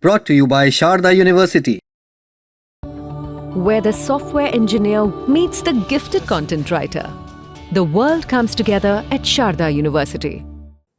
Brought to you by Sharda University. Where the software engineer meets the gifted content writer. The world comes together at Sharda University.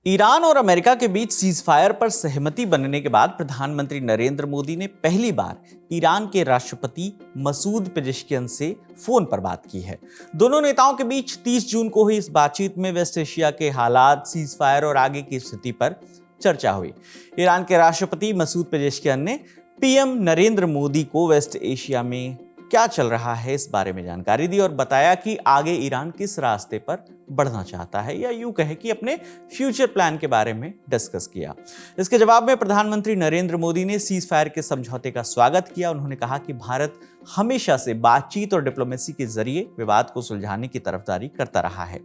Iran और America के बीच ceasefire पर सहमति बनने के बाद प्रधानमंत्री नरेंद्र मोदी ने पहली बार ईरान के राष्ट्रपति मसूद पेजेश्कियन से फोन पर बात की है। दोनों नेताओं के बीच 30 जून को हुई इस बातचीत में वेस्ट एशिया के हालात, सीजफायर और आगे की स्थिति पर चर्चा हुई। ईरान के राष्ट्रपति मसूद पेजेश्कियन ने पीएम नरेंद्र मोदी को वेस्ट एशिया में क्या चल रहा है इस बारे में जानकारी दी और बताया कि आगे ईरान किस रास्ते पर बढ़ना चाहता है, या यूं कहे कि अपने फ्यूचर प्लान के बारे में डिस्कस किया। इसके जवाब में प्रधानमंत्री नरेंद्र मोदी ने सीज फायर के समझौते का स्वागत किया। उन्होंने कहा कि भारत हमेशा से बातचीत और डिप्लोमेसी के जरिए विवाद को सुलझाने की तरफदारी करता रहा है।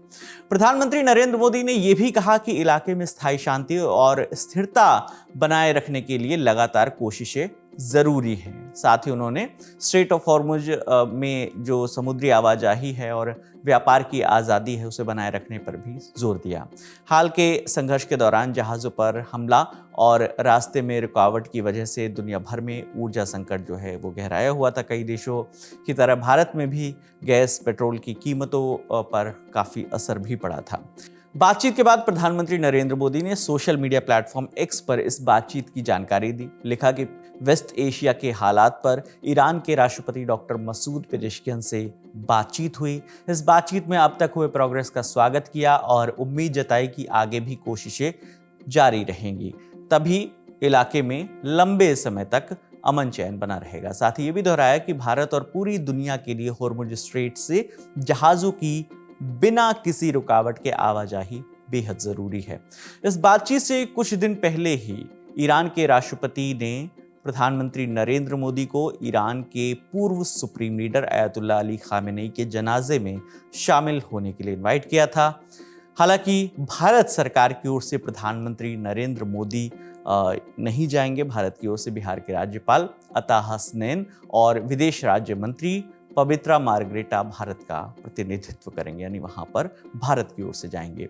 प्रधानमंत्री नरेंद्र मोदी ने यह भी कहा कि इलाके में स्थायी शांति और स्थिरता बनाए रखने के लिए लगातार कोशिशें जरूरी है। साथ ही उन्होंने स्ट्रेट ऑफ हॉर्मुज में जो समुद्री आवाजाही है और व्यापार की आज़ादी है उसे बनाए रखने पर भी जोर दिया। हाल के संघर्ष के दौरान जहाज़ों पर हमला और रास्ते में रुकावट की वजह से दुनिया भर में ऊर्जा संकट जो है वो गहराया हुआ था। कई देशों की तरह भारत में भी गैस, पेट्रोल की कीमतों पर काफ़ी असर भी पड़ा था। बातचीत के बाद प्रधानमंत्री नरेंद्र मोदी ने सोशल मीडिया प्लेटफॉर्म एक्स पर इस बातचीत की जानकारी दी। लिखा कि वेस्ट एशिया के हालात पर ईरान के राष्ट्रपति डॉक्टर मसूद पेजेश्कियन से बातचीत हुई। इस बातचीत में अब तक हुए प्रोग्रेस का स्वागत किया और उम्मीद जताई कि आगे भी कोशिशें जारी रहेंगी, तभी इलाके में लंबे समय तक अमन चैन बना रहेगा। साथ ही ये भी दोहराया कि भारत और पूरी दुनिया के लिए हॉर्मुज स्ट्रेट से जहाज़ों की बिना किसी रुकावट के आवाजाही बेहद जरूरी है। इस बातचीत से कुछ दिन पहले ही ईरान के राष्ट्रपति ने प्रधानमंत्री नरेंद्र मोदी को ईरान के पूर्व सुप्रीम लीडर अयतुल्ला अली खामेनेई के जनाजे में शामिल होने के लिए इनवाइट किया था। हालांकि भारत सरकार की ओर से प्रधानमंत्री नरेंद्र मोदी नहीं जाएंगे। भारत की ओर से बिहार के राज्यपाल अता हसनैन और विदेश राज्य मंत्री पवित्रा मार्ग्रेटा भारत का प्रतिनिधित्व करेंगे, यानी वहां पर भारत की ओर से जाएंगे।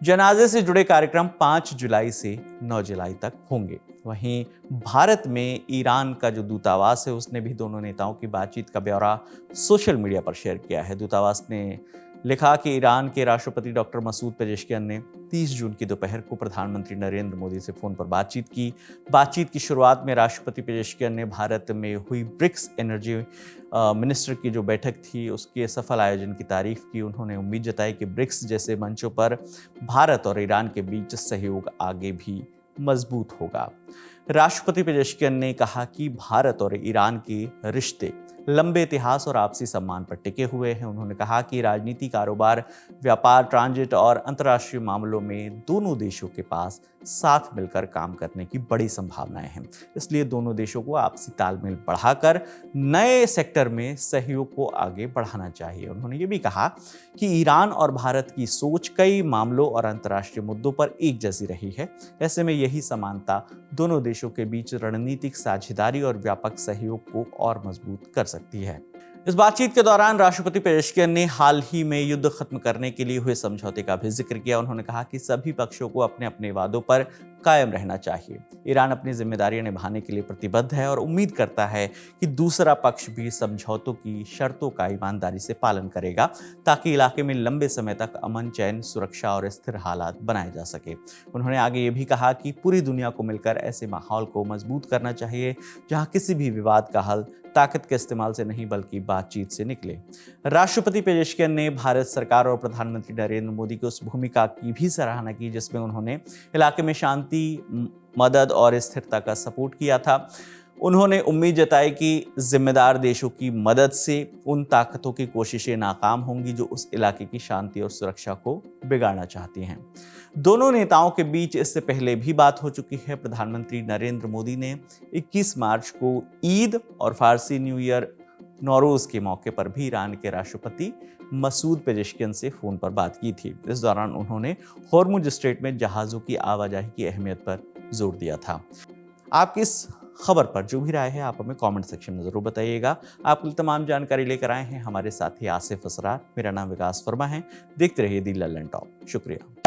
जनाजे से जुड़े कार्यक्रम 5 जुलाई से 9 जुलाई तक होंगे। वहीं भारत में ईरान का जो दूतावास है उसने भी दोनों नेताओं की बातचीत का ब्यौरा सोशल मीडिया पर शेयर किया है। दूतावास ने लिखा कि ईरान के राष्ट्रपति डॉक्टर मसूद पेजेश्कियन ने 30 जून की दोपहर को प्रधानमंत्री नरेंद्र मोदी से फोन पर बातचीत की। बातचीत की शुरुआत में राष्ट्रपति पेजेश्कियन ने भारत में हुई ब्रिक्स एनर्जी मिनिस्टर की जो बैठक थी उसके सफल आयोजन की तारीफ की। उन्होंने उम्मीद जताई कि ब्रिक्स जैसे मंचों पर भारत और ईरान के बीच सहयोग आगे भी मजबूत होगा। राष्ट्रपति पेजेश्कियन ने कहा कि भारत और ईरान के रिश्ते लंबे इतिहास और आपसी सम्मान पर टिके हुए हैं। उन्होंने कहा कि राजनीति, कारोबार, व्यापार, ट्रांजिट और अंतर्राष्ट्रीय मामलों में दोनों देशों के पास साथ मिलकर काम करने की बड़ी संभावनाएं हैं। इसलिए दोनों देशों को आपसी तालमेल बढ़ाकर नए सेक्टर में सहयोग को आगे बढ़ाना चाहिए। उन्होंने ये भी कहा कि ईरान और भारत की सोच कई मामलों और अंतर्राष्ट्रीय मुद्दों पर एक जैसी रही है। ऐसे में यही समानता दोनों देशों के बीच रणनीतिक साझेदारी और व्यापक सहयोग को और मजबूत कर सकती है। इस बातचीत के दौरान राष्ट्रपति पेजेश्कियन ने हाल ही में युद्ध खत्म करने के लिए हुए समझौते का भी जिक्र किया। उन्होंने कहा कि सभी पक्षों को अपने अपने वादों पर कायम रहना चाहिए। ईरान अपनी जिम्मेदारियां निभाने के लिए प्रतिबद्ध है और उम्मीद करता है कि दूसरा पक्ष भी समझौतों की शर्तों का ईमानदारी से पालन करेगा, ताकि इलाके में लंबे समय तक अमन, चैन, सुरक्षा और स्थिर हालात बनाए जा सके। उन्होंने आगे ये भी कहा कि पूरी दुनिया को मिलकर ऐसे माहौल को मजबूत करना चाहिए जहां किसी भी विवाद का हल ताकत के इस्तेमाल से नहीं बल्कि बातचीत से निकले। राष्ट्रपति पेजेश्कियन ने भारत सरकार और प्रधानमंत्री नरेंद्र मोदी की उस भूमिका की भी सराहना की जिसमें उन्होंने इलाके में शांति, मदद और स्थिरता का सपोर्ट किया था। उन्होंने उम्मीद जताई कि जिम्मेदार देशों की मदद से उन ताकतों की कोशिशें नाकाम होंगी जो उस इलाके की शांति और सुरक्षा को बिगाड़ना चाहती हैं। दोनों नेताओं के बीच इससे पहले भी बात हो चुकी है। प्रधानमंत्री नरेंद्र मोदी ने 21 मार्च को ईद और फारसी न्यू ईयर नौरोज के मौके पर भी ईरान के राष्ट्रपति मसूद पेजेश्कियन से फोन पर बात की थी। इस दौरान उन्होंने हॉर्मुज स्ट्रेट में जहाज़ों की आवाजाही की अहमियत पर जोर दिया था। आपकी इस खबर पर जो भी राय है आप हमें कमेंट सेक्शन में जरूर बताइएगा। आपके लिए तमाम जानकारी लेकर आए हैं हमारे साथी आसिफ असरार। मेरा नाम विकास वर्मा है। देखते रहिए दी लल्लन टॉप। शुक्रिया।